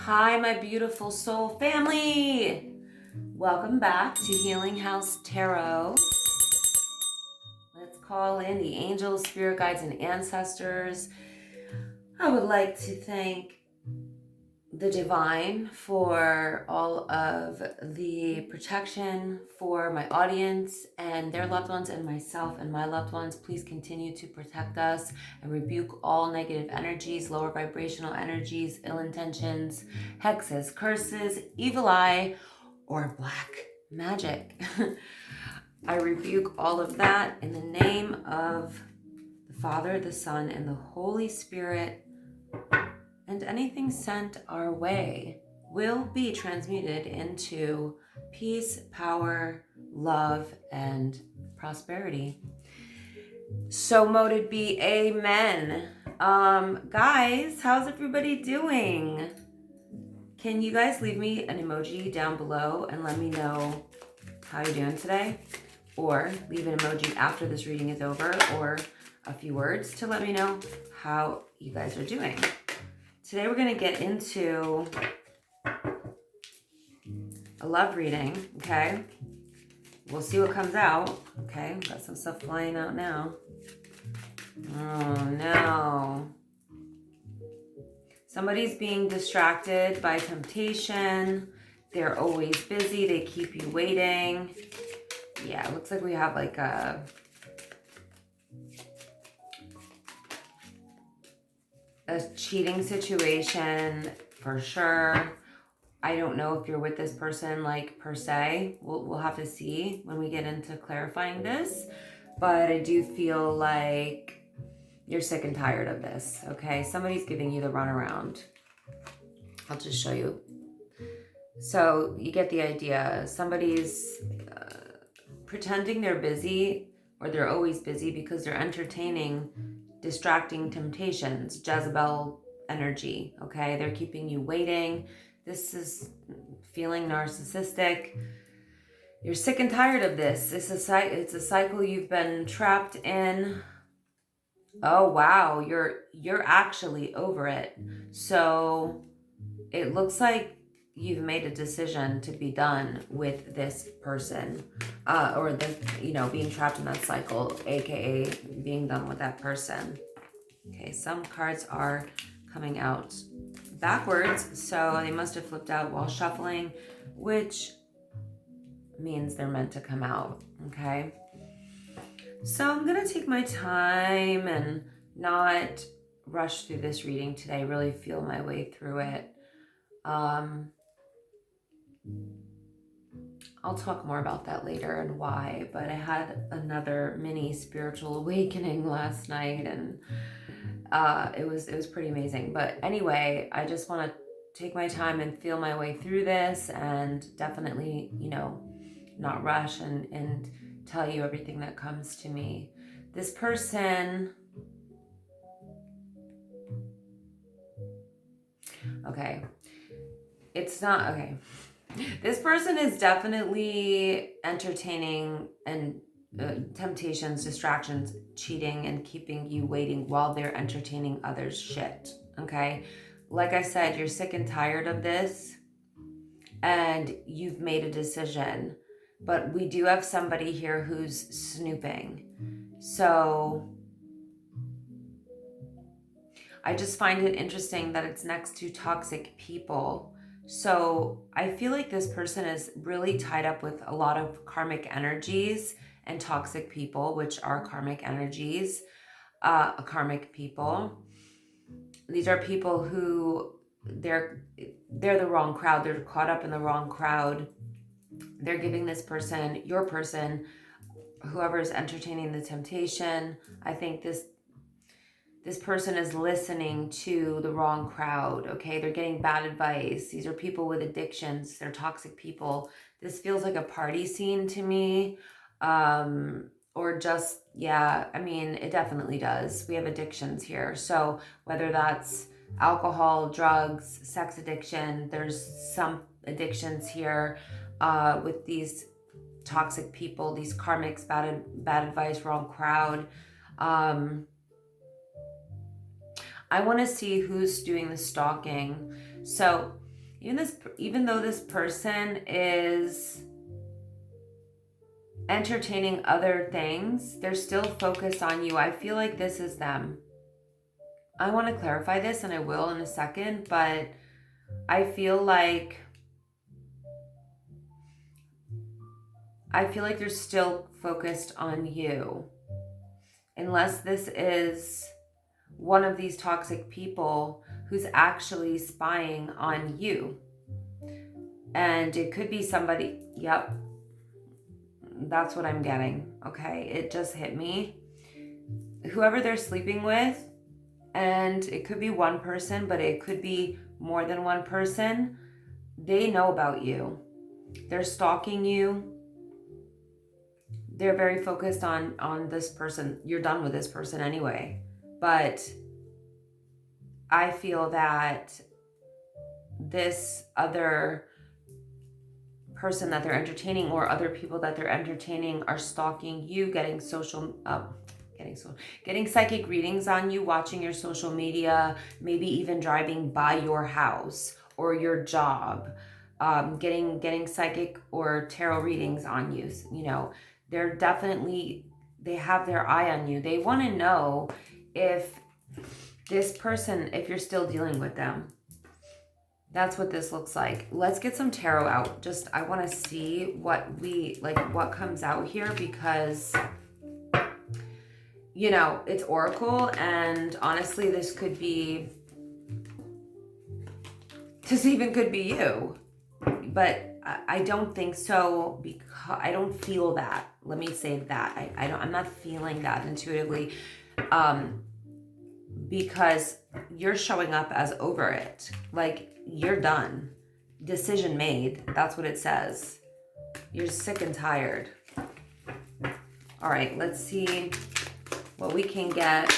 Hi, my beautiful soul family. Welcome back to Healing House Tarot. Let's call in the angels, spirit guides, and ancestors. I would like to thank the divine for all of the protection for my audience and their loved ones, and myself and my loved ones. Please continue to protect us and rebuke all negative energies, lower vibrational energies, ill intentions, hexes, curses, evil eye, or black magic. I rebuke all of that in the name of the Father, the Son, and the Holy Spirit. And anything sent our way will be transmuted into peace, power, love, and prosperity. So mote it be, amen. Guys, how's everybody doing? Can you guys leave me an emoji down below and let me know how you're doing today? Or leave an emoji after this reading is over, or a few words to let me know how you guys are doing. Today we're going to get into a love reading, okay? We'll see what comes out, okay? Got some stuff flying out now. Oh, no. Somebody's being distracted by temptation. They're always busy. They keep you waiting. Yeah, it looks like we have like a cheating situation for sure. I don't know if you're with this person like per se. We'll have to see when we get into clarifying this. But I do feel like you're sick and tired of this, okay? Somebody's giving you the runaround. I'll just show you. So you get the idea. Somebody's pretending they're busy, or they're always busy because they're entertaining distracting temptations, Jezebel energy, okay? They're keeping you waiting. This is feeling narcissistic. You're sick and tired of this. It's a cycle you've been trapped in. Oh, wow. You're actually over it. So it looks like you've made a decision to be done with this person, or being trapped in that cycle, aka being done with that person. Okay, some cards are coming out backwards, so they must have flipped out while shuffling, which means they're meant to come out. Okay, so I'm gonna take my time and not rush through this reading today. Really feel my way through it. I'll talk more about that later and why, but I had another mini spiritual awakening last night, and it was pretty amazing. But anyway, I just want to take my time and feel my way through this, and definitely, not rush and tell you everything that comes to me. This person, okay, it's not, okay. This person is definitely entertaining and temptations, distractions, cheating, and keeping you waiting while they're entertaining others' shit, okay? Like I said, you're sick and tired of this, and you've made a decision. But we do have somebody here who's snooping. So I just find it interesting that it's next to toxic people. So I feel like this person is really tied up with a lot of karmic energies and toxic people, which are karmic energies, karmic people. These are people who they're the wrong crowd. They're caught up in the wrong crowd. They're giving this person, your person, whoever is entertaining the temptation, I think this person is listening to the wrong crowd, okay? They're getting bad advice. These are people with addictions. They're toxic people. This feels like a party scene to me. Or just, yeah, I mean, it definitely does. We have addictions here. So whether that's alcohol, drugs, sex addiction, there's some addictions here with these toxic people, these karmics, bad advice, wrong crowd. I want to see who's doing the stalking. So even though this person is entertaining other things, they're still focused on you. I feel like this is them. I want to clarify this, and I will in a second, but I feel like they're still focused on you. Unless this is one of these toxic people who's actually spying on you. And it could be somebody, yep, that's what I'm getting, okay? It just hit me. Whoever they're sleeping with, and it could be one person, but it could be more than one person, they know about you. They're stalking you. They're very focused on this person. You're done with this person anyway. But I feel that this other person that they're entertaining, or other people that they're entertaining, are stalking you, getting psychic readings on you, watching your social media, maybe even driving by your house or your job, getting psychic or tarot readings on you. You know, they have their eye on you. They want to know if this person, if you're still dealing with them. That's what this looks like. Let's get some tarot out. I want to see what comes out here, because, you know, it's oracle, and honestly, this even could be you, but I don't think so, because I don't feel that. Let me say that. I'm not feeling that intuitively, because you're showing up as over it. Like, you're done. Decision made. That's what it says. You're sick and tired. All right, let's see what we can get.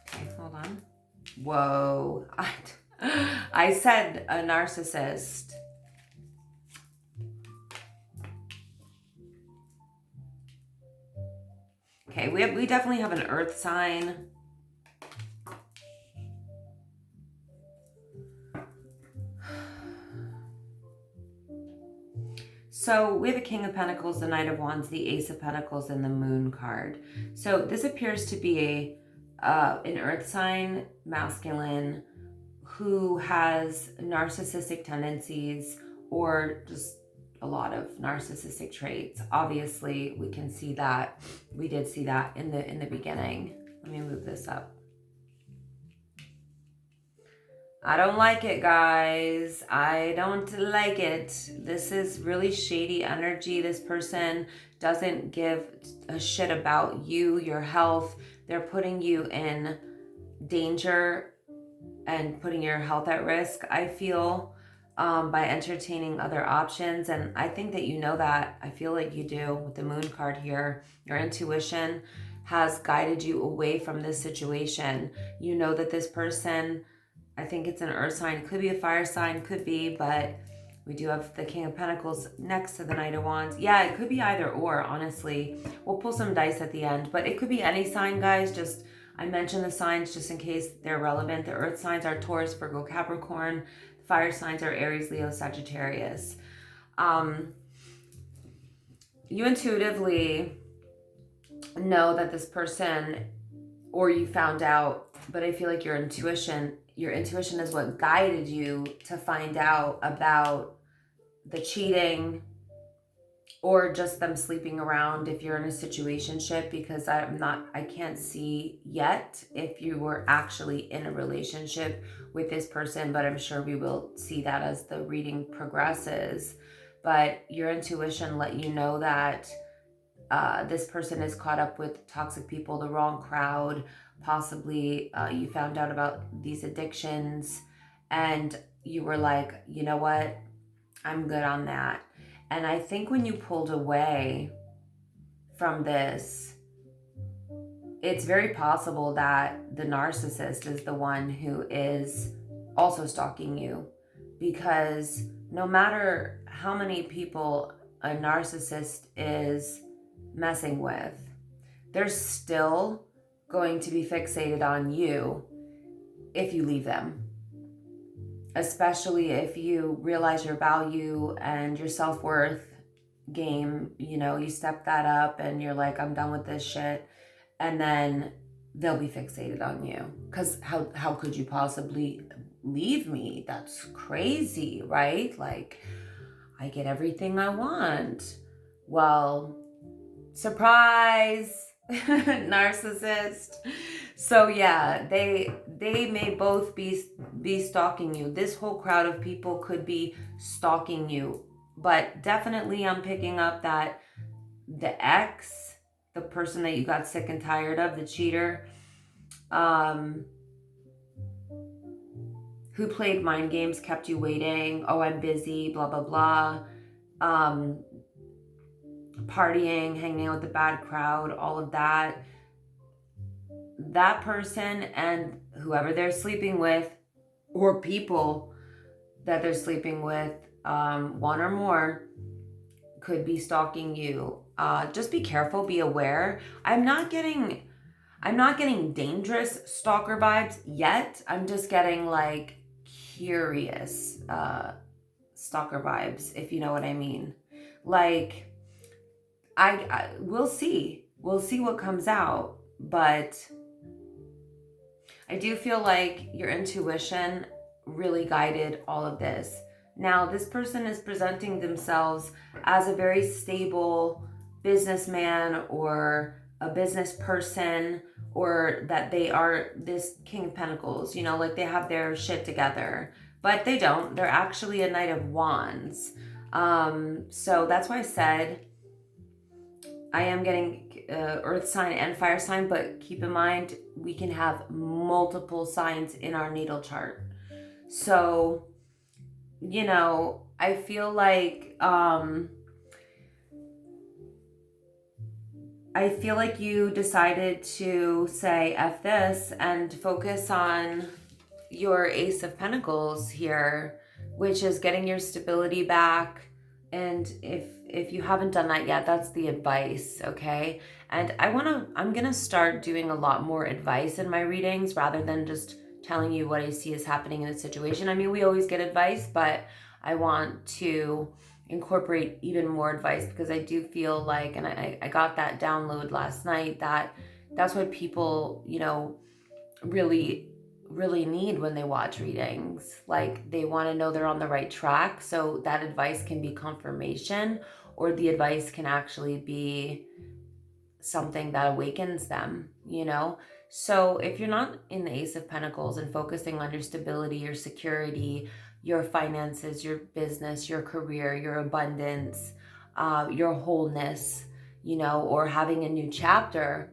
Okay, hold on. Whoa. I said a narcissist. Okay, we definitely have an earth sign. So we have a King of Pentacles, the Knight of Wands, the Ace of Pentacles, and the Moon card. So this appears to be an earth sign, masculine, who has narcissistic tendencies, or just a lot of narcissistic traits. Obviously, we can see that. We did see that in the beginning. Let me move this up. I don't like it, guys. I don't like it. This is really shady energy. This person doesn't give a shit about you, your health. They're putting you in danger and putting your health at risk, I feel, by entertaining other options. And I think that you know that. I feel like you do with the Moon card here. Your intuition has guided you away from this situation. You know that this person, I think it's an earth sign. It could be a fire sign, could be, but we do have the King of Pentacles next to the Knight of Wands. Yeah, it could be either or, honestly. We'll pull some dice at the end, but it could be any sign, guys. I mentioned the signs just in case they're relevant. The earth signs are Taurus, Virgo, Capricorn. The fire signs are Aries, Leo, Sagittarius. You intuitively know that this person, or you found out, but I feel like your intuition is what guided you to find out about the cheating, or just them sleeping around if you're in a situationship, because I can't see yet if you were actually in a relationship with this person, but I'm sure we will see that as the reading progresses. But your intuition let you know that this person is caught up with toxic people, the wrong crowd. Possibly you found out about these addictions and you were like, you know what, I'm good on that. And I think when you pulled away from this, it's very possible that the narcissist is the one who is also stalking you, because no matter how many people a narcissist is messing with, they're still going to be fixated on you if you leave them. Especially if you realize your value and your self-worth game, you know, you step that up and you're like, I'm done with this shit. And then they'll be fixated on you. Because how could you possibly leave me? That's crazy, right? Like, I get everything I want. Well, surprise, narcissist. So yeah, they may both be stalking you. This whole crowd of people could be stalking you. But definitely I'm picking up that the ex, the person that you got sick and tired of, the cheater, who played mind games, kept you waiting. Oh, I'm busy, blah, blah, blah. Partying, hanging out with the bad crowd, all of that. That person and whoever they're sleeping with, or people that they're sleeping with, one or more, could be stalking you. Just be careful, be aware. I'm not getting dangerous stalker vibes yet. I'm just getting like curious stalker vibes, if you know what I mean. Like, we'll see what comes out, but I do feel like your intuition really guided all of this. Now, this person is presenting themselves as a very stable businessman or a business person, or that they are this King of Pentacles, you know, like they have their shit together, but they don't. They're actually a Knight of Wands. So that's why I said I am getting earth sign and fire sign, but keep in mind, we can have multiple signs in our natal chart. So, you know, I feel like you decided to say F this and focus on your Ace of Pentacles here, which is getting your stability back. And if you haven't done that yet, that's the advice, okay? And I'm gonna start doing a lot more advice in my readings rather than just telling you what I see is happening in a situation. I mean, we always get advice, but I want to incorporate even more advice, because I do feel like, and I got that download last night, that's what people, you know, really need when they watch readings. Like, they want to know they're on the right track, so that advice can be confirmation, or the advice can actually be something that awakens them, you know? So if you're not in the Ace of Pentacles and focusing on your stability, your security, your finances, your business, your career, your abundance, your wholeness, you know, or having a new chapter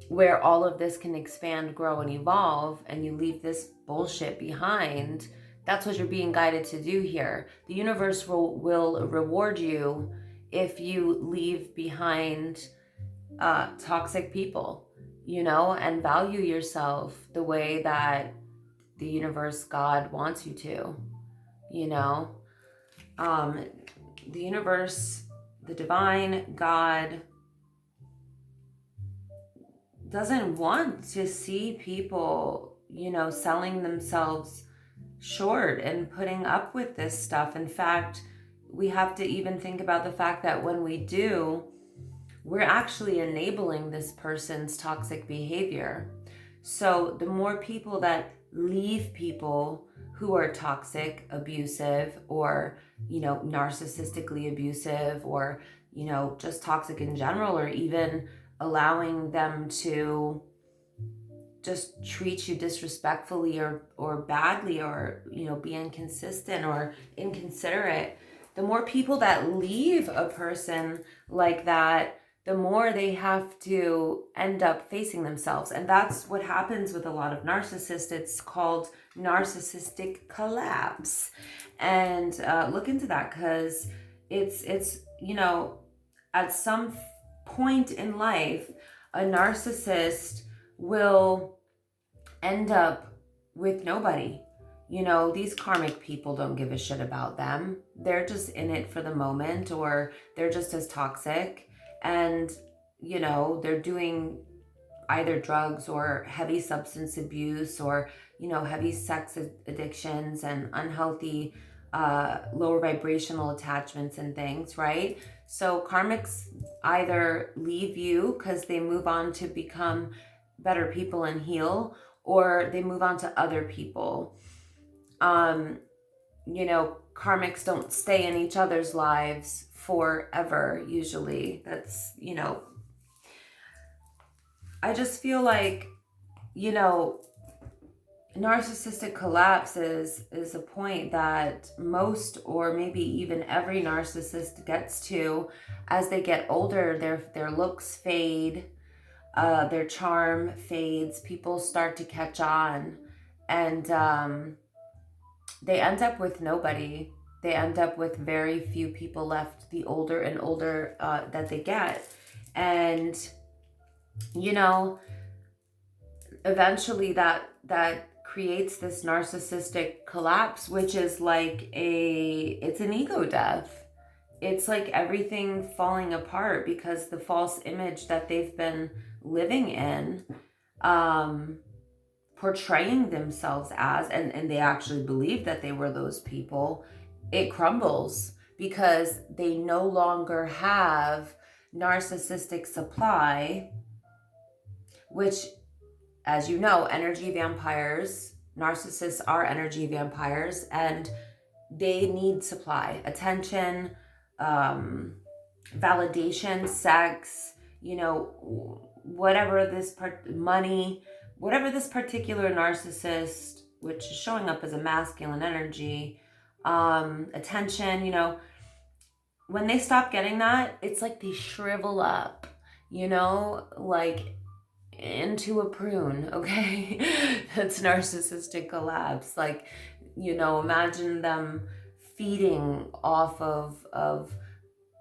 where all of this can expand, grow, and evolve, and you leave this bullshit behind, that's what you're being guided to do here. The universe will reward you if you leave behind toxic people, you know, and value yourself the way that the universe, God, wants you to, you know. The universe, the divine, God, doesn't want to see people, you know, selling themselves short and putting up with this stuff. In fact, we have to even think about the fact that when we do, we're actually enabling this person's toxic behavior. So the more people that leave people who are toxic, abusive, or, you know, narcissistically abusive, or, you know, just toxic in general, or even allowing them to just treat you disrespectfully or badly, or, you know, be inconsistent or inconsiderate, the more people that leave a person like that, the more they have to end up facing themselves. And that's what happens with a lot of narcissists. It's called narcissistic collapse. And look into that, because it's, you know, at some point in life, a narcissist will end up with nobody. You know, these karmic people don't give a shit about them. They're just in it for the moment, or they're just as toxic. and, you know, they're doing either drugs or heavy substance abuse, or, you know, heavy sex addictions and unhealthy lower vibrational attachments and things, right? So karmics either leave you because they move on to become better people and heal, or they move on to other people. You know, karmics don't stay in each other's lives forever, usually. That's, you know, I just feel like, you know, narcissistic collapse is a point that most, or maybe even every narcissist gets to as they get older. Their looks fade, their charm fades, people start to catch on, and they end up with nobody. They end up with very few people left the older and older that they get. And, you know, eventually that creates this narcissistic collapse, which is like it's an ego death. It's like everything falling apart because the false image that they've been living in, portraying themselves as, and they actually believe that they were those people, it crumbles because they no longer have narcissistic supply, which, as you know, energy vampires, narcissists are energy vampires, and they need supply, attention, validation, sex, you know, whatever this money, whatever this particular narcissist, which is showing up as a masculine energy, attention, you know, when they stop getting that, it's like they shrivel up, you know, like into a prune, okay? That's narcissistic collapse. Like, you know, imagine them feeding off of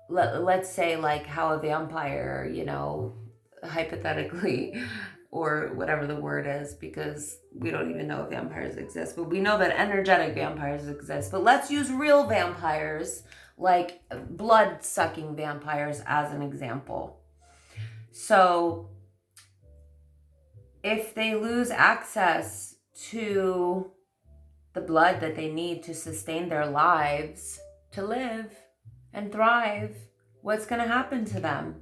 let's say like how a vampire, you know, hypothetically, or whatever the word is, because we don't even know if vampires exist, but we know that energetic vampires exist. But let's use real vampires, like blood-sucking vampires, as an example. So if they lose access to the blood that they need to sustain their lives, to live and thrive, what's going to happen to them?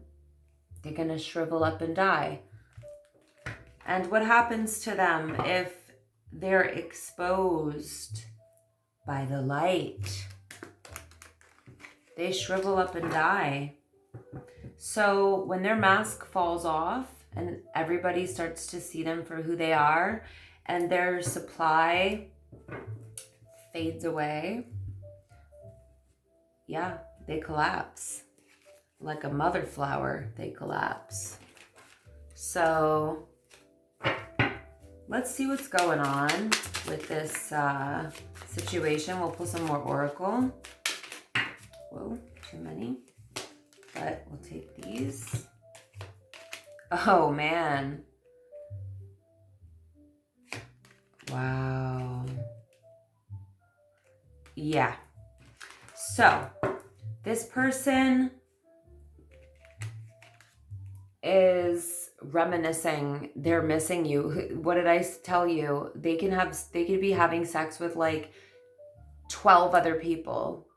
They're going to shrivel up and die. And what happens to them if they're exposed by the light? They shrivel up and die. So when their mask falls off and everybody starts to see them for who they are, and their supply fades away, yeah, they collapse. Like a mother flower, they collapse. So let's see what's going on with this situation. We'll pull some more oracle. Whoa, too many. But we'll take these. Oh, man. Wow. Yeah. So this person is reminiscing. They're missing you. What did I tell you? They could be having sex with like 12 other people.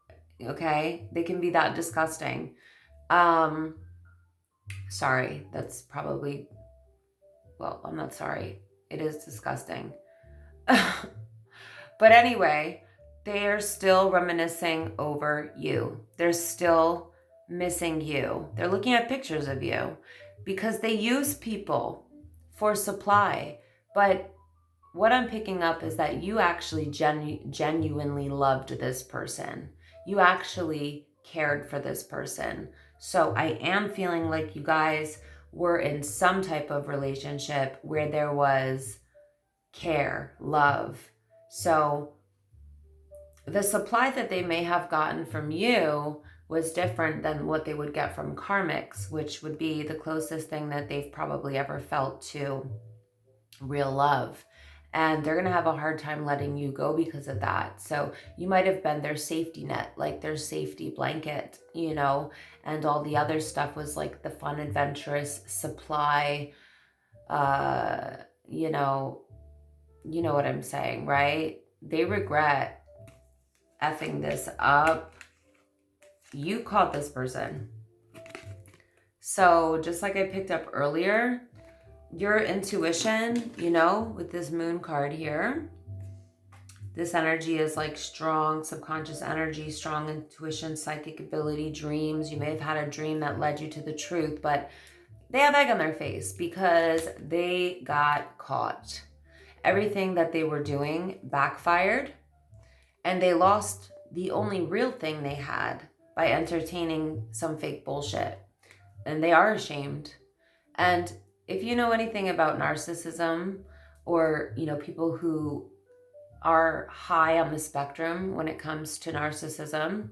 Okay? They can be that disgusting. Sorry, that's probably, well, I'm not sorry. It is disgusting. But anyway, they're still reminiscing over you. They're still missing you. They're looking at pictures of you because they use people for supply. But what I'm picking up is that you actually genuinely loved this person. You actually cared for this person. So I am feeling like you guys were in some type of relationship where there was care, love. So the supply that they may have gotten from you was different than what they would get from karmics, which would be the closest thing that they've probably ever felt to real love. and they're going to have a hard time letting you go because of that. So you might have been their safety net, like their safety blanket, you know, and all the other stuff was like the fun, adventurous supply, you know what I'm saying, right? They regret effing this up. You caught this person. So just like I picked up earlier, your intuition, you know, with this moon card here, this energy is like strong subconscious energy, strong intuition, psychic ability, dreams. You may have had a dream that led you to the truth, but they have egg on their face because they got caught. Everything that they were doing backfired, and they lost the only real thing they had by entertaining some fake bullshit. And they are ashamed. And if you know anything about narcissism, or, you know, people who are high on the spectrum when it comes to narcissism,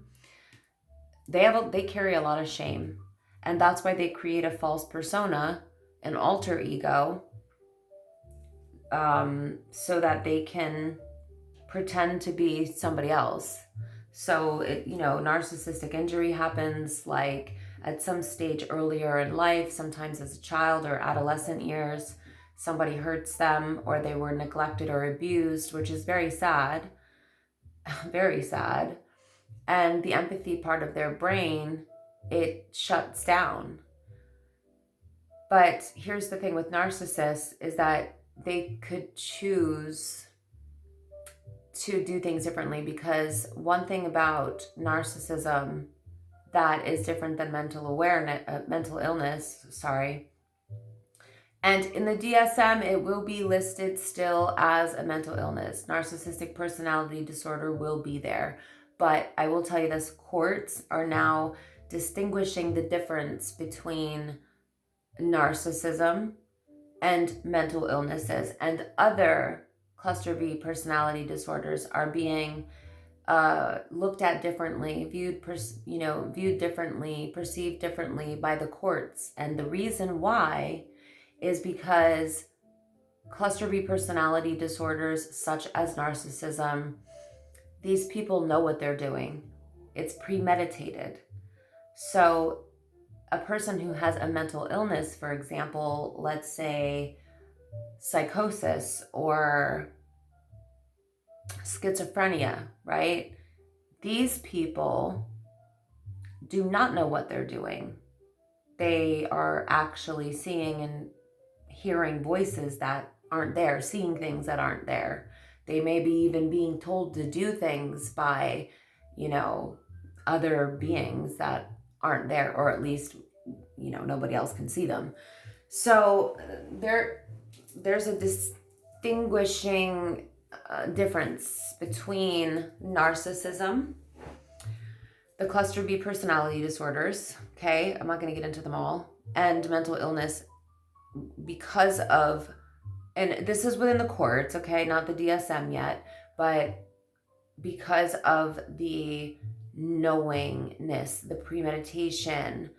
they carry a lot of shame. And that's why they create a false persona, an alter ego, so that they can pretend to be somebody else. So, you know, narcissistic injury happens like at some stage earlier in life, sometimes as a child or adolescent years. Somebody hurts them, or they were neglected or abused, which is very sad, very sad. And the empathy part of their brain, it shuts down. But here's the thing with narcissists is that they could choose to do things differently, because one thing about narcissism that is different than mental illness, and in the DSM, it will be listed still as a mental illness. Narcissistic personality disorder will be there. But I will tell you this, courts are now distinguishing the difference between narcissism and mental illnesses, and other cluster B personality disorders are being looked at differently, viewed differently, perceived differently by the courts. And the reason why is because cluster B personality disorders such as narcissism, these people know what they're doing. It's premeditated. So a person who has a mental illness, for example, let's say psychosis or schizophrenia, right? These people do not know what they're doing. They are actually seeing and hearing voices that aren't there, seeing things that aren't there. They may be even being told to do things by, you know, other beings that aren't there, or at least, you know, nobody else can see them. So there's a distinguishing difference between narcissism, the cluster B personality disorders, okay, I'm not going to get into them all, and mental illness, because of, and this is within the courts, okay, not the DSM yet, but because of the knowingness, the premeditation,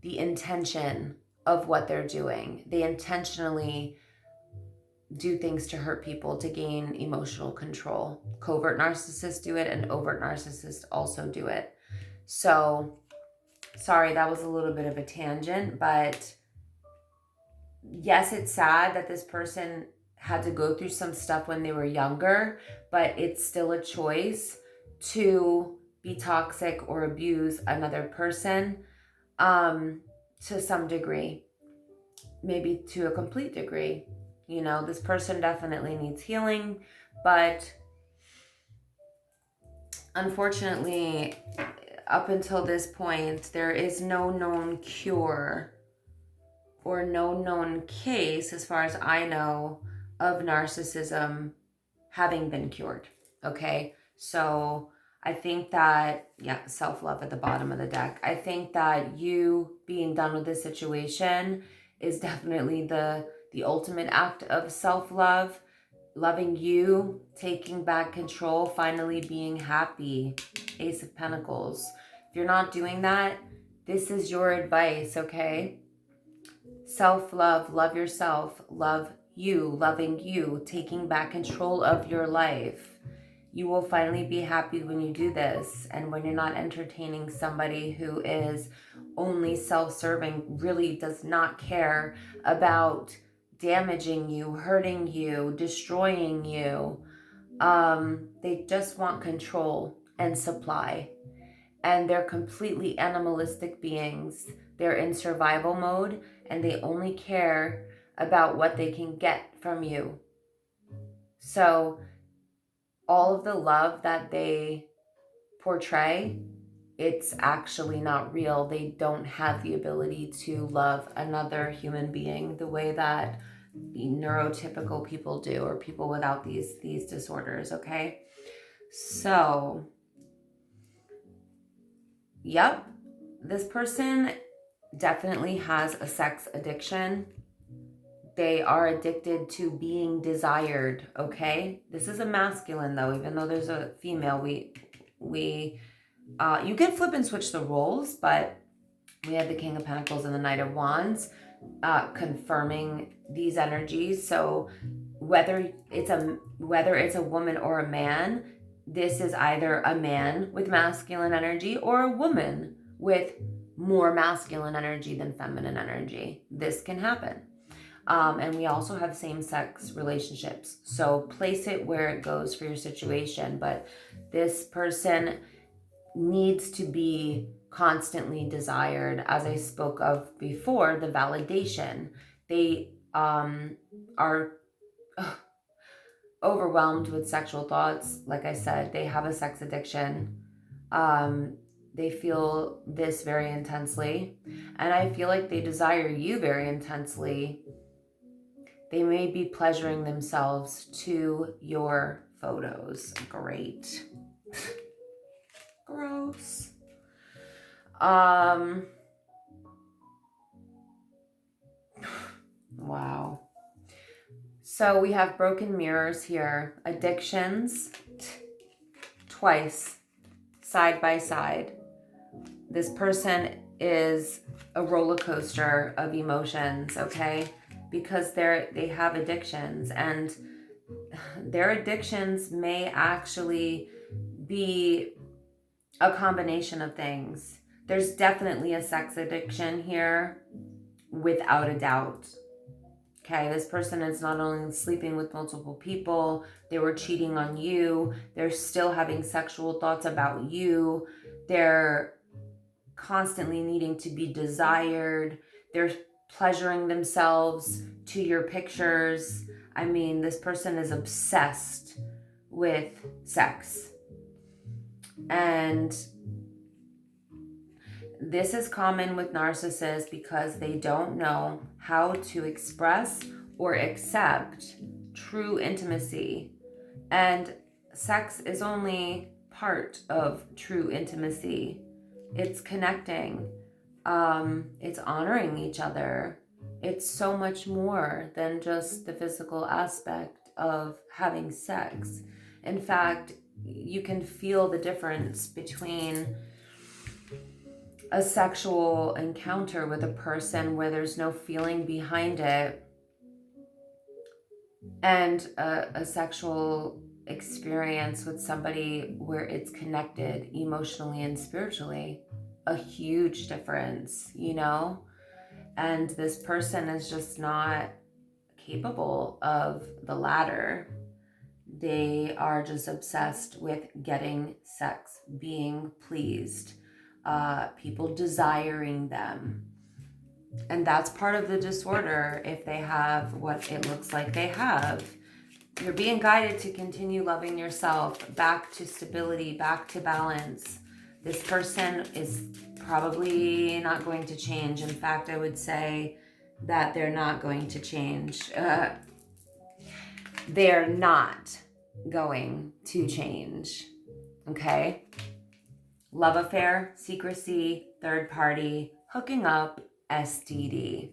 the intention of what they're doing. They intentionally do things to hurt people to gain emotional control. Covert narcissists do it, and overt narcissists also do it. So, sorry, that was a little bit of a tangent, but yes, it's sad that this person had to go through some stuff when they were younger, but it's still a choice to be toxic or abuse another person to some degree, maybe to a complete degree. You know, this person definitely needs healing, but unfortunately, up until this point, there is no known cure or no known case, as far as I know, of narcissism having been cured. Okay, so I think that, yeah, self-love at the bottom of the deck. I think that you being done with this situation is definitely the ultimate act of self-love, loving you, taking back control, finally being happy. Ace of Pentacles. If you're not doing that, this is your advice, okay? Self-love, love yourself, love you, loving you, taking back control of your life. You will finally be happy when you do this, and when you're not entertaining somebody who is only self-serving, really does not care about damaging you, hurting you, destroying you. They just want control and supply. And they're completely animalistic beings. They're in survival mode, and they only care about what they can get from you. So all of the love that they portray, it's actually not real. They don't have the ability to love another human being the way that neurotypical people do, or people without these disorders, okay? So, yep, this person definitely has a sex addiction. They are addicted to being desired, okay? This is a masculine though, even though there's a female. You can flip and switch the roles, but we have the King of Pentacles and the Knight of Wands confirming these energies. So whether it's a woman or a man, this is either a man with masculine energy or a woman with more masculine energy than feminine energy. This can happen. And we also have same-sex relationships. So place it where it goes for your situation. But this person needs to be constantly desired. As I spoke of before, the validation. They are overwhelmed with sexual thoughts. Like I said, they have a sex addiction. They feel this very intensely. And I feel like they desire you very intensely. They may be pleasuring themselves to your photos. Great. Gross. Wow. So we have broken mirrors here. Addictions. Twice. Side by side. This person is a roller coaster of emotions, okay? Because they have addictions, and their addictions may actually be a combination of things. There's definitely a sex addiction here, without a doubt. Okay, this person is not only sleeping with multiple people, they were cheating on you, they're still having sexual thoughts about you, they're constantly needing to be desired, they're pleasuring themselves to your pictures. I mean, this person is obsessed with sex. And this is common with narcissists because they don't know how to express or accept true intimacy. And sex is only part of true intimacy. It's connecting. It's honoring each other. It's so much more than just the physical aspect of having sex. In fact, you can feel the difference between a sexual encounter with a person where there's no feeling behind it, and a sexual experience with somebody where it's connected emotionally and spiritually. A huge difference, you know? And this person is just not capable of the latter. They are just obsessed with getting sex, being pleased, people desiring them. And that's part of the disorder if they have what it looks like they have. You're being guided to continue loving yourself, back to stability, back to balance. This person is probably not going to change. In fact, I would say that they're not going to change. They're not going to change. Okay? Love affair, secrecy, third party, hooking up, STD.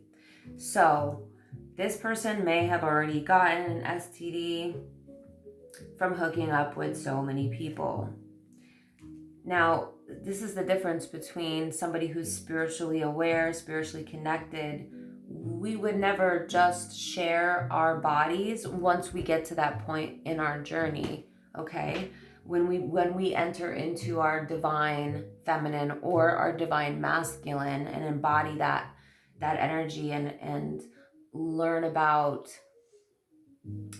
So this person may have already gotten an STD from hooking up with so many people. Now, this is the difference between somebody who's spiritually aware, spiritually connected, we would never just share our bodies once we get to that point in our journey, okay? When we enter into our divine feminine or our divine masculine and embody that energy and learn about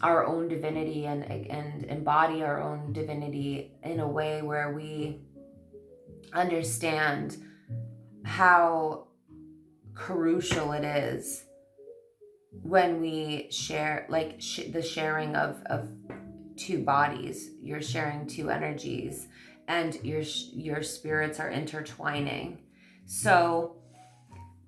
our own divinity and embody our own divinity in a way where we understand how crucial it is when we share, like the sharing of two bodies. You're sharing two energies and your spirits are intertwining. So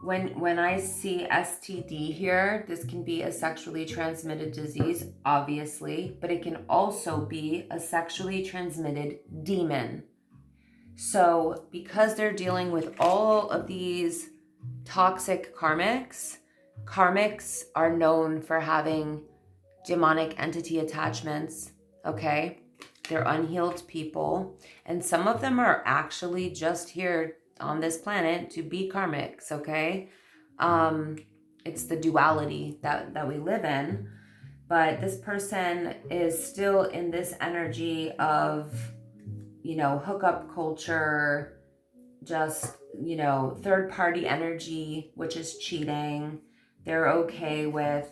when I see STD here, this can be a sexually transmitted disease, obviously, but it can also be a sexually transmitted demon. So because they're dealing with all of these toxic karmics are known for having demonic entity attachments, okay? They're unhealed people, and some of them are actually just here on this planet to be karmics, okay? It's the duality that we live in, but this person is still in this energy of, hookup culture, just, third party energy, which is cheating. They're okay with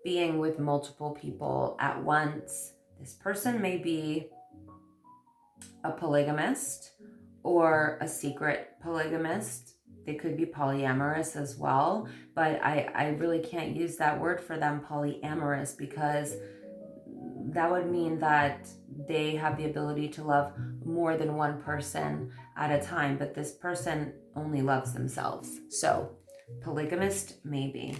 being with multiple people at once. This person may be a polygamist or a secret polygamist. They could be polyamorous as well, but I really can't use that word for them, polyamorous, because that would mean that they have the ability to love more than one person at a time, but this person only loves themselves. So polygamist, maybe.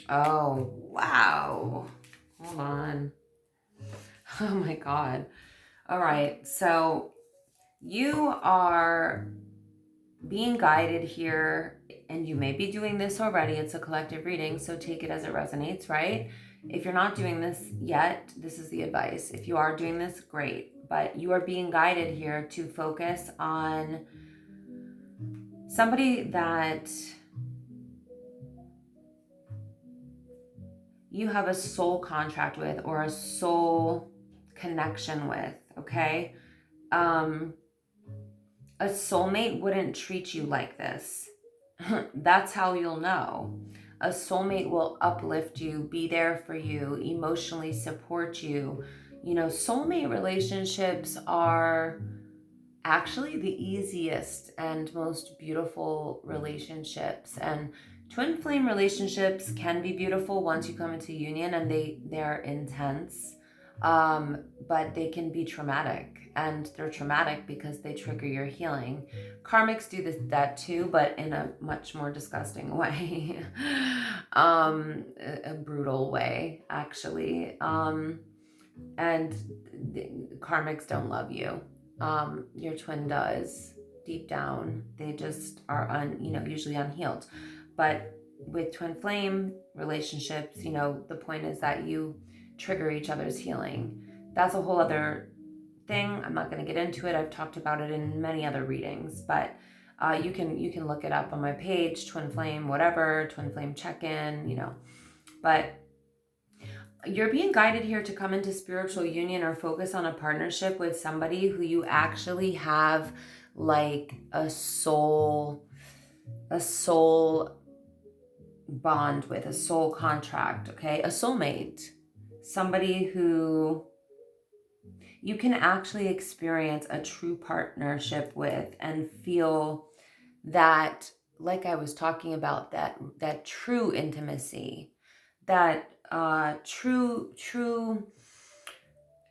Oh, wow. Hold on. Oh my God. All right. So you are being guided here, and you may be doing this already. It's a collective reading, so take it as it resonates, right? If you're not doing this yet, this is the advice. If you are doing this, great. But you are being guided here to focus on somebody that you have a soul contract with or a soul connection with, okay? A soulmate wouldn't treat you like this. That's how you'll know. A soulmate will uplift you, be there for you, emotionally support you. Soulmate relationships are actually the easiest and most beautiful relationships. And twin flame relationships can be beautiful once you come into union, and they're intense, but they can be traumatic, and they're traumatic because they trigger your healing. Karmics do that too, but in a much more disgusting way. A brutal way, actually. And karmics don't love you. Your twin does deep down. They just are usually unhealed. But with twin flame relationships, the point is that you trigger each other's healing. That's a whole other thing. I'm not going to get into it. I've talked about it in many other readings, but you can look it up on my page, twin flame, whatever, twin flame check-in, but you're being guided here to come into spiritual union or focus on a partnership with somebody who you actually have like a soul bond with, a soul contract, okay? A soulmate. Somebody who you can actually experience a true partnership with and feel that, like I was talking about, that true intimacy, that true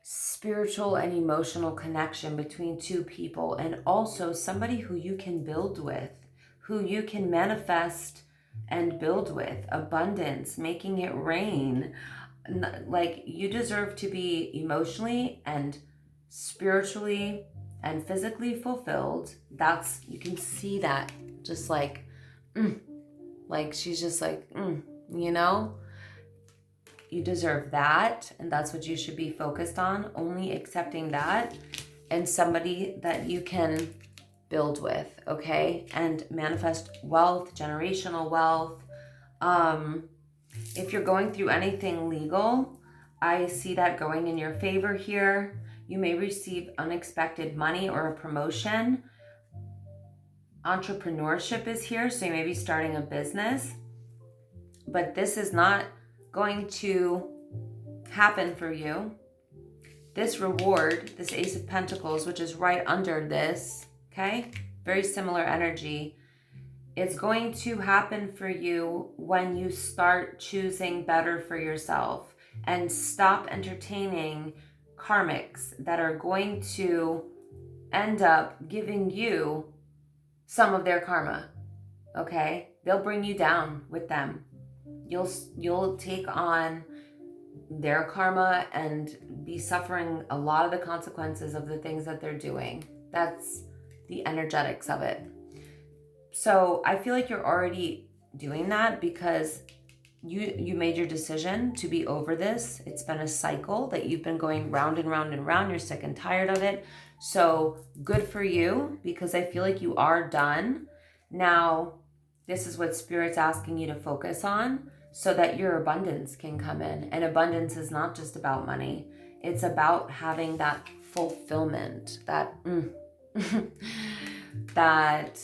spiritual and emotional connection between two people, and also somebody who you can build with, who you can manifest and build with abundance, making it rain. Like, you deserve to be emotionally and spiritually and physically fulfilled. You can see that, just like she's just like, you know? You deserve that, and that's what you should be focused on, only accepting that, and somebody that you can build with, okay? And manifest wealth, generational wealth. If you're going through anything legal, I see that going in your favor here. You may receive unexpected money or a promotion. Entrepreneurship is here, so you may be starting a business. But this is not going to happen for you. This reward, this Ace of Pentacles, which is right under this, okay? Very similar energy. It's going to happen for you when you start choosing better for yourself and stop entertaining karmics that are going to end up giving you some of their karma, okay? They'll bring you down with them. You'll take on their karma and be suffering a lot of the consequences of the things that they're doing. That's the energetics of it. So I feel like you're already doing that because you made your decision to be over this. It's been a cycle that you've been going round and round and round. You're sick and tired of it. So good for you, because I feel like you are done. Now, this is what Spirit's asking you to focus on so that your abundance can come in. And abundance is not just about money. It's about having that fulfillment, that that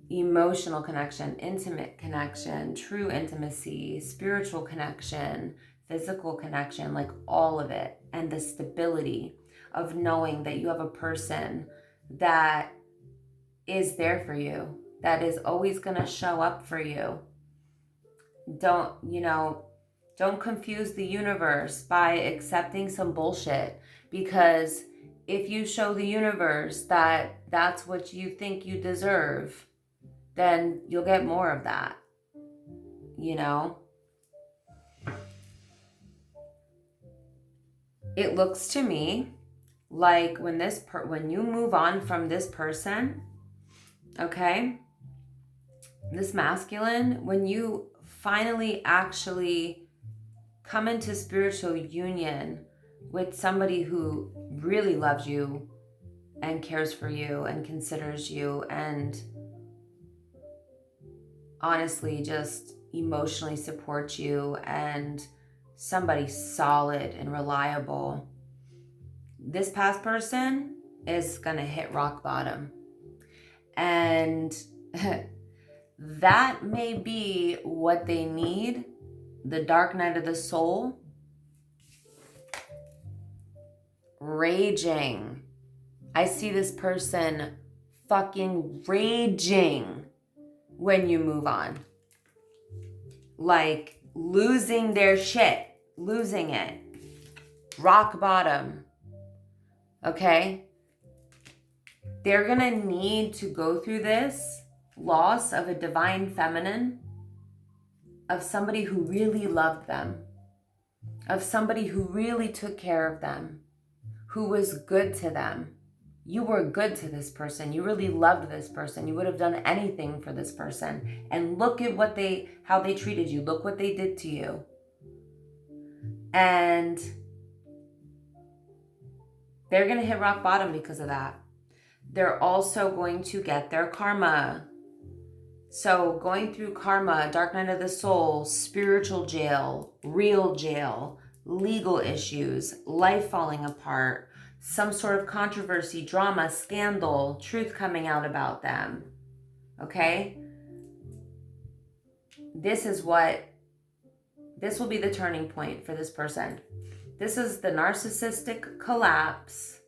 emotional connection, intimate connection, true intimacy, spiritual connection, physical connection, like all of it. And the stability of knowing that you have a person that is there for you, that is always going to show up for you. Don't confuse the universe by accepting some bullshit, because if you show the universe that that's what you think you deserve, then you'll get more of that, you know? It looks to me like when you move on from this person, okay, this masculine, when you finally actually come into spiritual union with somebody who really loves you and cares for you and considers you and honestly just emotionally supports you, and somebody solid and reliable, this past person is gonna hit rock bottom. And that may be what they need. The dark night of the soul, raging. I see this person fucking raging when you move on. Like losing their shit, losing it. Rock bottom. Okay? They're gonna need to go through this loss of a divine feminine, of somebody who really loved them, of somebody who really took care of them, who was good to them. You were good to this person. You really loved this person. You would have done anything for this person. And look at how they treated you. Look what they did to you. And they're going to hit rock bottom because of that. They're also going to get their karma. So going through karma, dark night of the soul, spiritual jail, real jail, legal issues, life falling apart, some sort of controversy, drama, scandal, truth coming out about them. Okay? This will be the turning point for this person. This is the narcissistic collapse.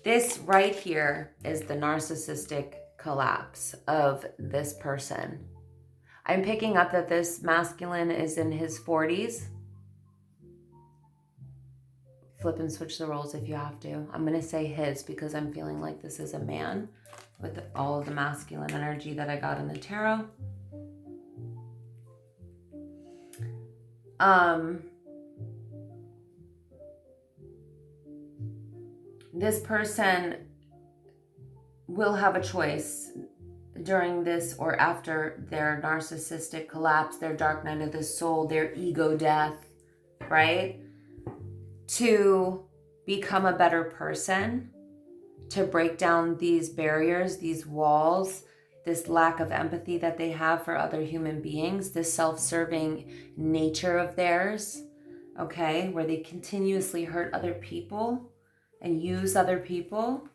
This right here is the narcissistic collapse of this person. I'm picking up that this masculine is in his 40s. Flip and switch the roles if you have to. I'm going to say his because I'm feeling like this is a man with all of the masculine energy that I got in the tarot. This person will have a choice. during this or after their narcissistic collapse, their dark night of the soul, their ego death, right? To become a better person, to break down these barriers, these walls, this lack of empathy that they have for other human beings, this self-serving nature of theirs, okay, where they continuously hurt other people and use other people.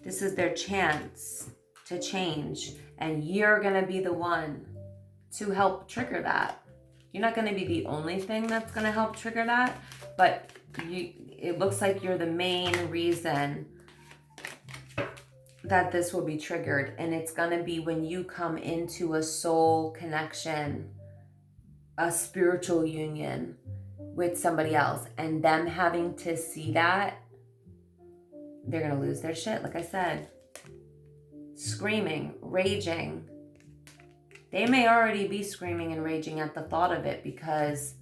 This is their chance to change, and you're gonna be the one to help trigger that. You're not gonna be the only thing that's gonna help trigger that, but it looks like you're the main reason that this will be triggered. And it's gonna be when you come into a soul connection, a spiritual union with somebody else, and them having to see that, they're gonna lose their shit, like I said. Screaming, raging. They may already be screaming and raging at the thought of it, because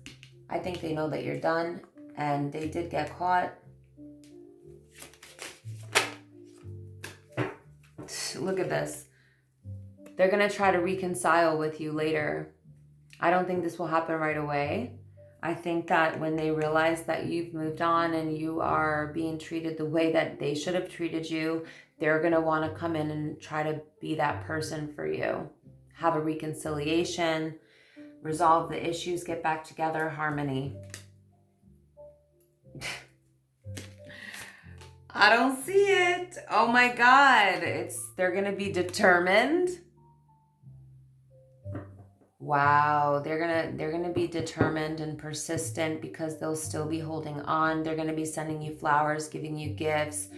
I think they know that you're done, and they did get caught. Look at this. They're gonna try to reconcile with you later. I don't think this will happen right away. I think that when they realize that you've moved on and you are being treated the way that they should have treated you, they're gonna wanna come in and try to be that person for you. Have a reconciliation, resolve the issues, get back together, harmony. I don't see it. Oh my God. They're gonna be determined. Wow, they're gonna be determined and persistent, because they'll still be holding on. They're gonna be sending you flowers, giving you gifts,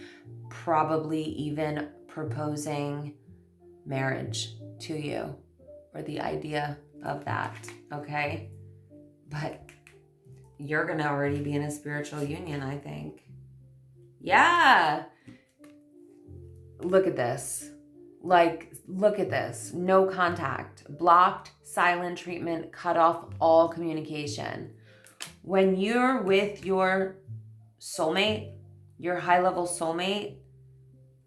probably even proposing marriage to you, or the idea of that, okay? But you're gonna already be in a spiritual union, I think. Yeah. Look at this. Like, look at this. No contact, blocked, silent treatment, cut off all communication. When you're with your soulmate, your high-level soulmate,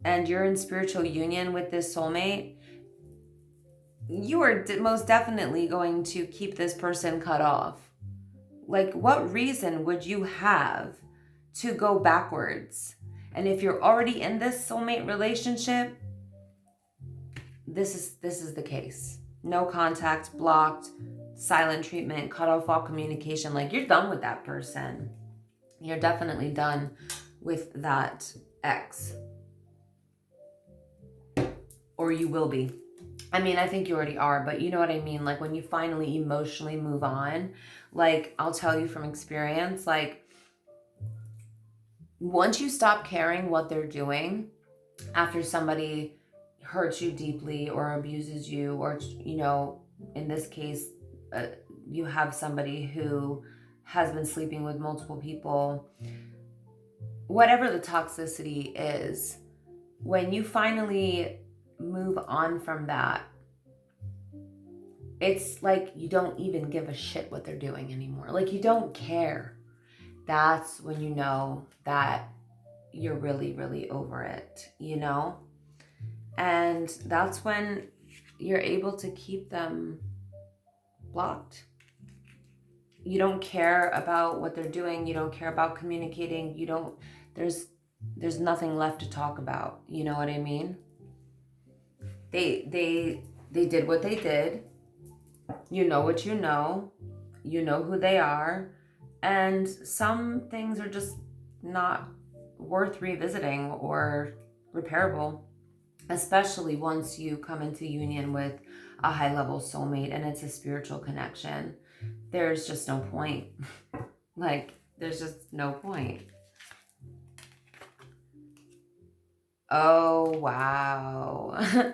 and you're in spiritual union with this soulmate, you are most definitely going to keep this person cut off. Like, what reason would you have to go backwards? And if you're already in this soulmate relationship, this is the case. No contact, blocked, silent treatment, cut off all communication. Like, you're done with that person. You're definitely done with that ex. Or you will be. I mean, I think you already are, but you know what I mean? Like, when you finally emotionally move on, like, I'll tell you from experience, like, once you stop caring what they're doing after somebody hurts you deeply or abuses you, or, you know, in this case, you have somebody who has been sleeping with multiple people, whatever the toxicity is, when you finally move on from that, it's like you don't even give a shit what they're doing anymore. Like, you don't care. That's when you know that you're really, really over it, you know? And that's when you're able to keep them blocked. You don't care about what they're doing. You don't care about communicating. You don't, there's nothing left to talk about. You know what I mean? They did what they did. You know what you know. You know who they are. And some things are just not worth revisiting or repairable, especially once you come into union with a high-level soulmate and it's a spiritual connection. There's just no point. Like, there's just no point. Oh, wow.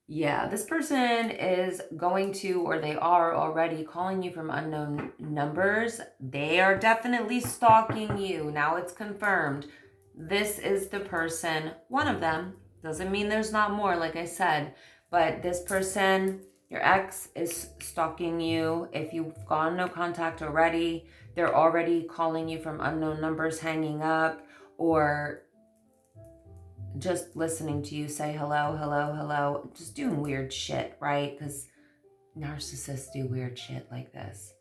Yeah, this person is going to, or they are already calling you from unknown numbers. They are definitely stalking you. Now it's confirmed. This is the person, one of them. Doesn't mean there's not more, like I said. But this person, your ex, is stalking you. If you've gone no contact already, they're already calling you from unknown numbers, hanging up, or just listening to you say hello, hello, hello, just doing weird shit, right? Because narcissists do weird shit like this.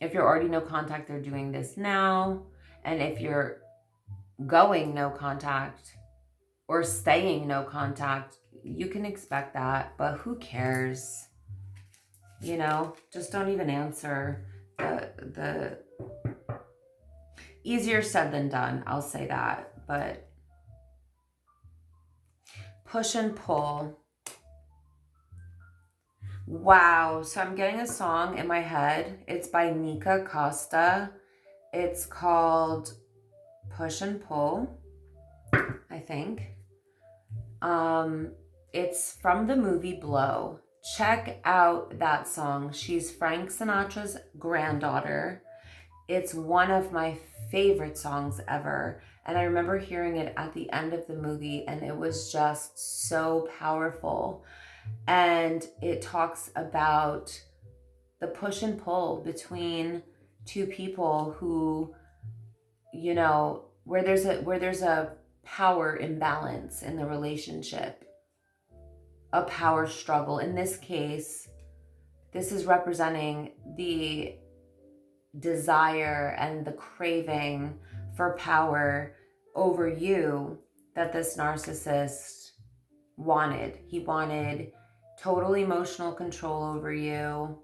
If you're already no contact, they're doing this now. And if you're going no contact or staying no contact, you can expect that, but who cares? You know, just don't even answer. The easier said than done, I'll say that. But push and pull. Wow. So I'm getting a song in my head. It's by Nikka Costa. It's called Push and Pull, I think. It's from the movie Blow. Check out that song. She's Frank Sinatra's granddaughter. It's one of my favorite songs ever. And I remember hearing it at the end of the movie, and it was just so powerful. And it talks about the push and pull between two people who, you know, where there's a power imbalance in the relationship, a power struggle. In this case, this is representing the desire and the craving for power over you that this narcissist wanted. He wanted total emotional control over you,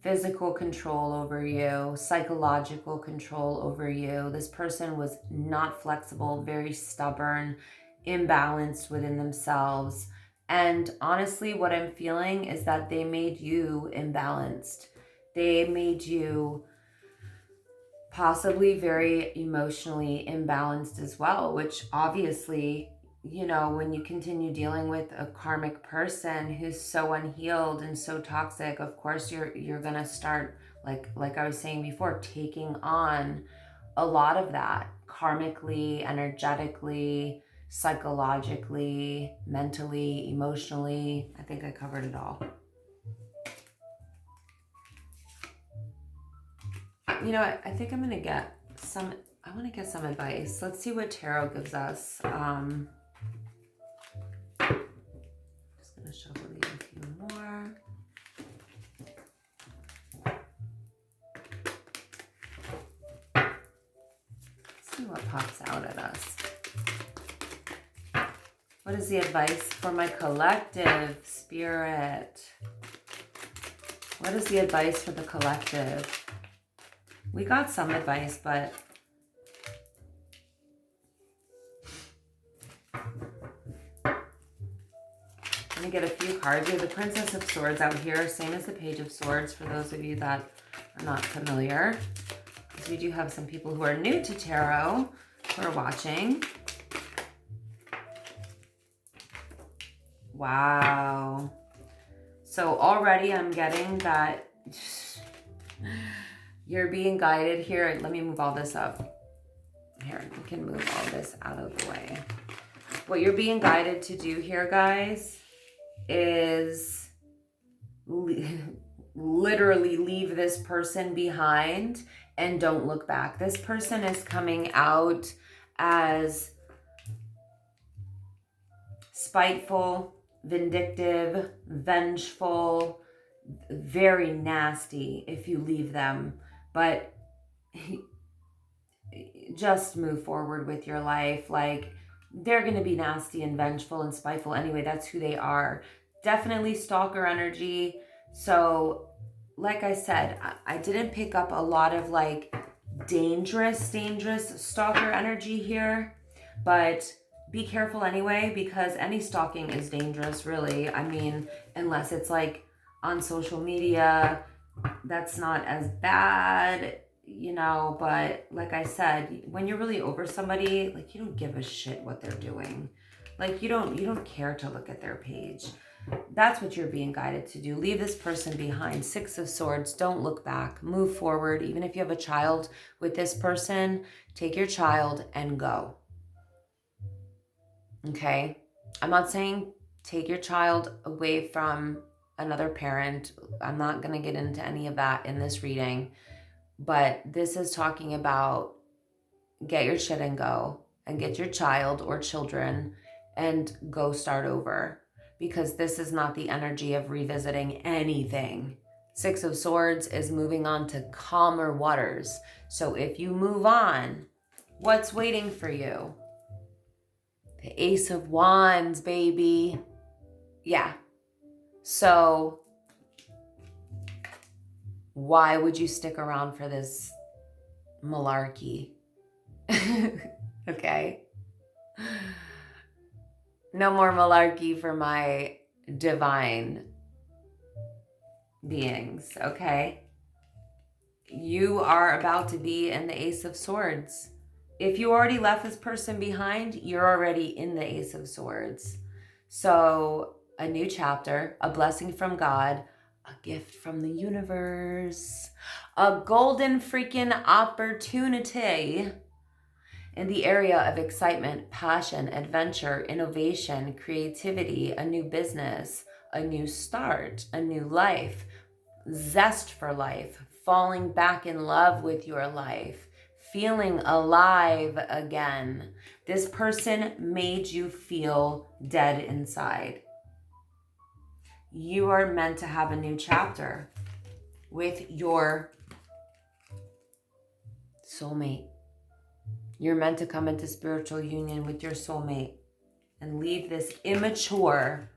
physical control over you, psychological control over you. This person was not flexible, very stubborn, imbalanced within themselves. And honestly, what I'm feeling is that they made you imbalanced. They made you possibly very emotionally imbalanced as well, which obviously, you know, when you continue dealing with a karmic person who's so unhealed and so toxic, of course you're gonna start, like I was saying before, taking on a lot of that karmically, energetically, psychologically, mentally, emotionally. I think I covered it all. You know what? I think I'm gonna get some. I want to get some advice. Let's see what tarot gives us. Just gonna shuffle these a few more. Let's see what pops out at us. What is the advice for my collective, Spirit? What is the advice for the collective? We got some advice, but I'm gonna get a few cards. We have the Princess of Swords out here, same as the Page of Swords for those of you that are not familiar. Because we do have some people who are new to tarot who are watching. Wow. So already I'm getting that you're being guided here. Let me move all this up. Here, we can move all this out of the way. What you're being guided to do here, guys, is literally leave this person behind and don't look back. This person is coming out as spiteful, vindictive, vengeful, very nasty if you leave them. But just move forward with your life. Like, they're going to be nasty and vengeful and spiteful anyway. That's who they are. Definitely stalker energy. So, like I said, I didn't pick up a lot of like dangerous stalker energy here. But be careful anyway, because any stalking is dangerous, really. I mean, unless it's like on social media, that's not as bad, you know. But like I said, when you're really over somebody, like, you don't give a shit what they're doing. Like, you don't care to look at their page. That's what you're being guided to do. Leave this person behind. Six of Swords. Don't look back. Move forward. Even if you have a child with this person, take your child and go. Okay? I'm not saying take your child away from another parent. I'm not going to get into any of that in this reading. But this is talking about get your shit and go, and get your child or children and go start over, because this is not the energy of revisiting anything. Six of Swords is moving on to calmer waters. So if you move on, what's waiting for you? The Ace of Wands, baby. Yeah. So why would you stick around for this malarkey? Okay. No more malarkey for my divine beings, okay? You are about to be in the Ace of Swords. If you already left this person behind, you're already in the Ace of Swords. So a new chapter, a blessing from God, a gift from the universe, a golden freaking opportunity in the area of excitement, passion, adventure, innovation, creativity, a new business, a new start, a new life, zest for life, falling back in love with your life, feeling alive again. This person made you feel dead inside. You are meant to have a new chapter with your soulmate. You're meant to come into spiritual union with your soulmate and leave this immature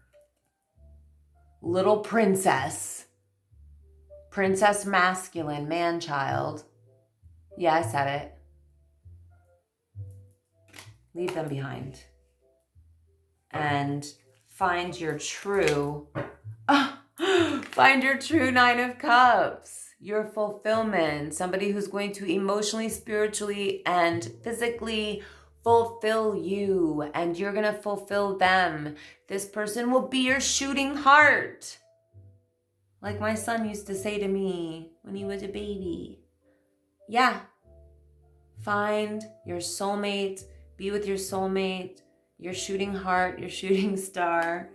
little princess masculine, man-child. Yeah, I said it. Leave them behind. And find your true Nine of Cups. Your fulfillment. Somebody who's going to emotionally, spiritually, and physically fulfill you. And you're going to fulfill them. This person will be your shooting heart. Like my son used to say to me when he was a baby. Yeah. Find your soulmate. Be with your soulmate. Your shooting heart. Your shooting star.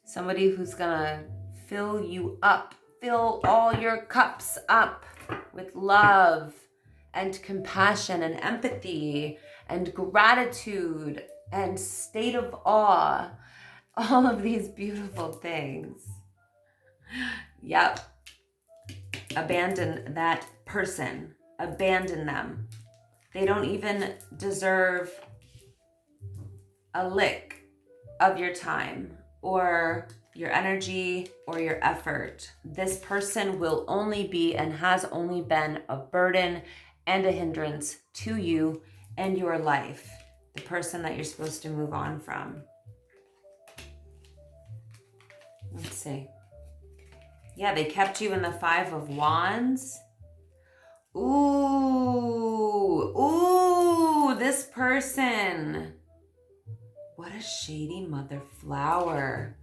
Somebody who's gonna fill you up. Fill all your cups up with love and compassion and empathy and gratitude and state of awe. All of these beautiful things. Yep. Abandon that person. Abandon them. They don't even deserve a lick of your time or your energy or your effort. This person will only be and has only been a burden and a hindrance to you and your life. The person that you're supposed to move on from. Let's see. Yeah, they kept you in the Five of Wands. Ooh, this person. What a shady mother flower.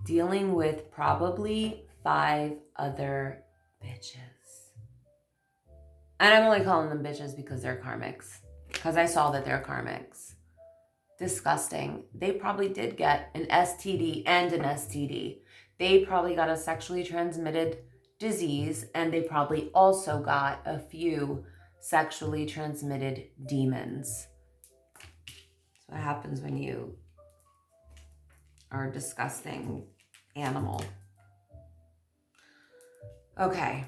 Dealing with probably 5 other bitches. And I'm only calling them bitches because they're karmics. Because I saw that they're karmics. Disgusting. They probably did get an STD and an STD. They probably got a sexually transmitted disease, and they probably also got a few sexually transmitted demons. That's what happens when you are a disgusting animal. Okay.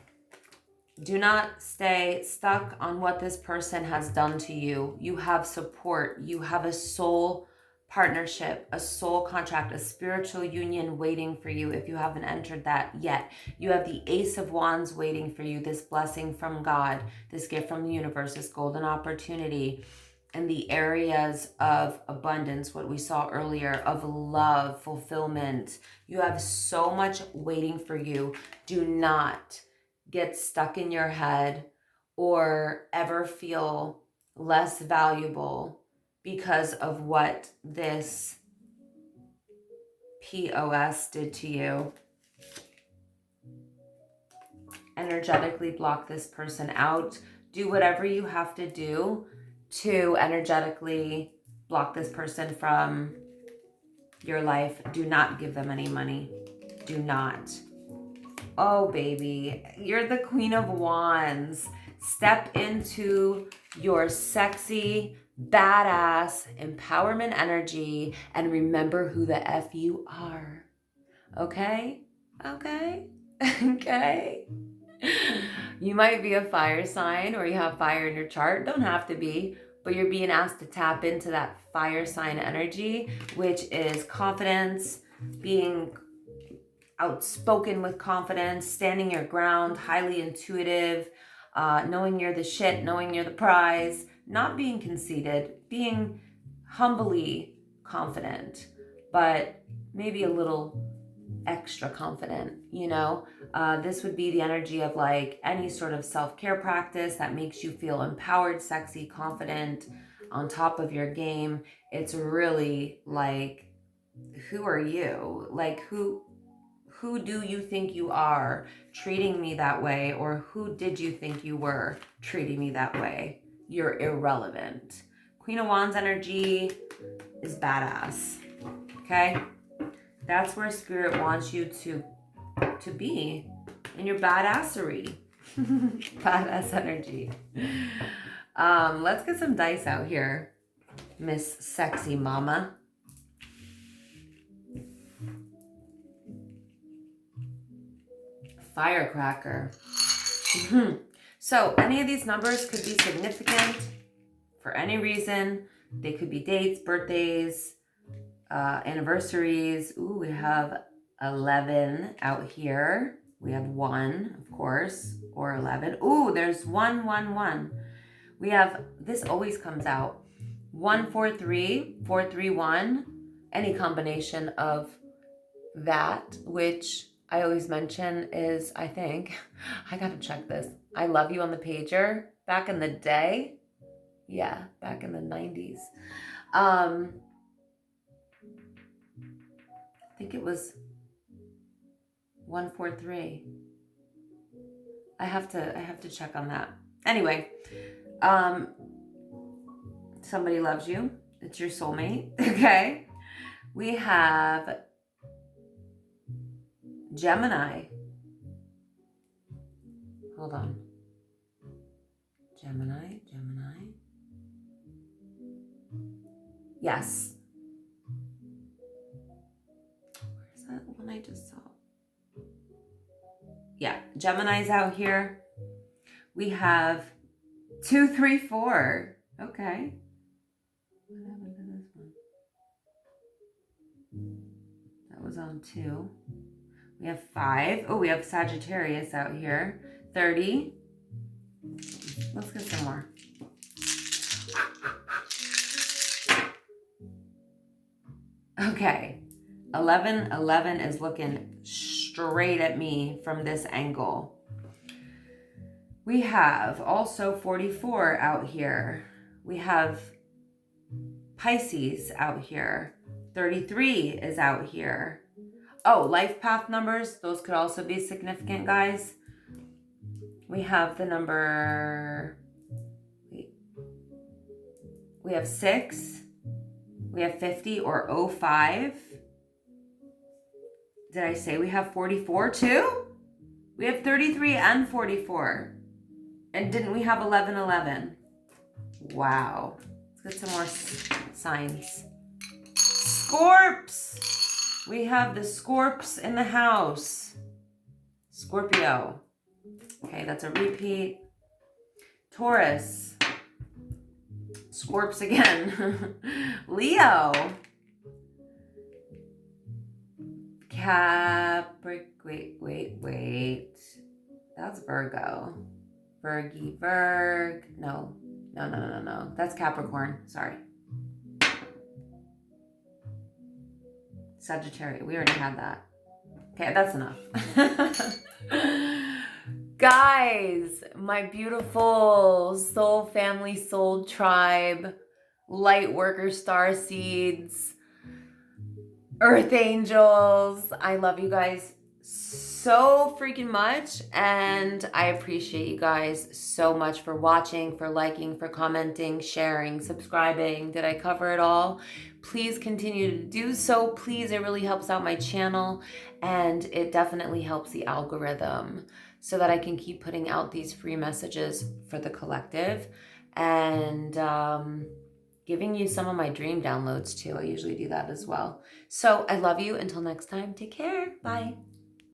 Do not stay stuck on what this person has done to you. You have support. You have a soul partnership, a soul contract, a spiritual union waiting for you if you haven't entered that yet. You have the Ace of Wands waiting for you, this blessing from God, this gift from the universe, this golden opportunity in the areas of abundance, what we saw earlier, of love, fulfillment. You have so much waiting for you. Do not get stuck in your head or ever feel less valuable because of what this POS did to you. Energetically block this person out. Do whatever you have to do to energetically block this person from your life. Do not give them any money. Do not. Oh, baby, you're the Queen of Wands. Step into your sexy, badass, empowerment energy and remember who the F you are. Okay? Okay? Okay? You might be a fire sign or you have fire in your chart. Don't have to be, but you're being asked to tap into that fire sign energy, which is confidence, being outspoken with confidence, standing your ground, highly intuitive, knowing you're the shit, knowing you're the prize, not being conceited, being humbly confident, but maybe a little extra confident, you know? This would be the energy of like any sort of self-care practice that makes you feel empowered, sexy, confident, on top of your game. It's really like, who are you? Like, who do you think you are treating me that way? Or who did you think you were treating me that way? You're irrelevant. Queen of Wands energy is badass, okay? That's where Spirit wants you to be, in your badassery. Badass energy. Let's get some dice out here, Miss Sexy Mama. Firecracker. So any of these numbers could be significant for any reason. They could be dates, birthdays, anniversaries. Ooh, we have 11 out here. We have 1, of course, or 11. Ooh, there's 1, 1, 1. We have, this always comes out, 1, 4, 3, 4, 3, 1. Any combination of that, which I always mention is, I think, I gotta check this. I love you on the pager back in the day. Yeah, back in the 90s. I think it was 143. I have to check on that. Anyway, somebody loves you. It's your soulmate. Okay. We have Gemini. Hold on. Gemini. Yes. Where's that one I just saw? Yeah, Gemini's out here. We have 2, 3, 4. Okay. What happened to this one? That was on 2. We have 5. Oh, we have Sagittarius out here. 30. Let's get some more. Okay. 11 is looking straight at me from this angle. We have also 44 out here. We have Pisces out here. 33 is out here. Oh, life path numbers. Those could also be significant, guys. We have the number, we have 6. We have 50 or 05. Did I say we have 44 too? We have 33 and 44. And didn't we have 11? Wow. Let's get some more signs. Scorps. We have the Scorps in the house. Scorpio. Okay, that's a repeat. Taurus. Scorps again. Leo. Wait. That's Virgo. Virg. No. That's Capricorn. Sorry. Sagittarius. We already had that. Okay, that's enough. Guys, my beautiful soul family, soul tribe, light worker star seeds, earth angels. I love you guys so freaking much, and I appreciate you guys so much for watching, for liking, for commenting, sharing, subscribing. Did I cover it all? Please continue to do so. Please, it really helps out my channel, and it definitely helps the algorithm so that I can keep putting out these free messages for the collective. and giving you some of my dream downloads too. I usually do that as well. So I love you. Until next time, take care. Bye.